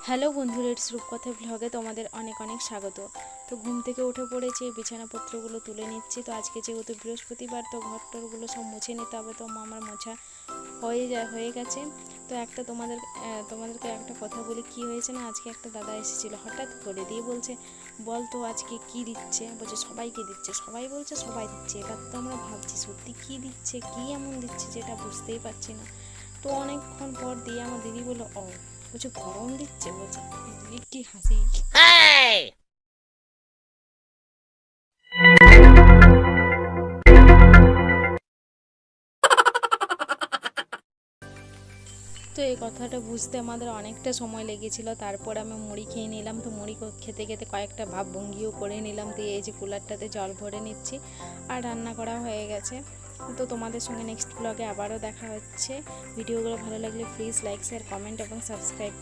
Hello বন্ধুরা, it's রূপকথা ভ্লগে তোমাদের অনেক অনেক স্বাগত। তো ঘুম থেকে উঠে পড়েছি, বিছানাপত্রগুলো তুলে নিচ্ছি। তো আজকে যেহেতু বৃহস্পতিবার, তো ঘরটরগুলো সব মুছে নিতে হবে। তো আমার মোছা হয়ে গেছে। তো একটা তোমাদেরকে একটা কথা বলি, কি হয়েছে না, আজকে একটা দাদা এসেছিলো হঠাৎ করে, দিয়ে বলছে বল তো আজকে কি দিচ্ছে। বলছে সবাইকে দিচ্ছে, সবাই বলছে সবাই দিচ্ছে। এবার তো আমরা ভাবছি সত্যি কি দিচ্ছে, কি এমন দিচ্ছে যেটা বুঝতেই পারছি না। তো অনেকক্ষণ পর দিয়ে আমার দিদি বললো, বলছে গরম দিচ্ছে। বলছে দিদি কি হাসি। তো এই কথাটা বুঝতে আমাদের অনেকটা সময় লেগেছিল। তারপর আমি মুড়ি খেয়ে নিলাম। তো মুড়ি খেতে খেতে কয়েকটা ভাবভঙ্গিও করে নিলাম। দিয়ে এই যে কুলারটাতে জল ভরে নিচ্ছি, আর রান্না করা হয়ে গেছে। তো তোমাদের সঙ্গে নেক্সট ব্লগে আবারও দেখা হচ্ছে। ভিডিওগুলো ভালো লাগলে প্লিজ লাইক, শেয়ার, কমেন্ট এবং সাবস্ক্রাইব।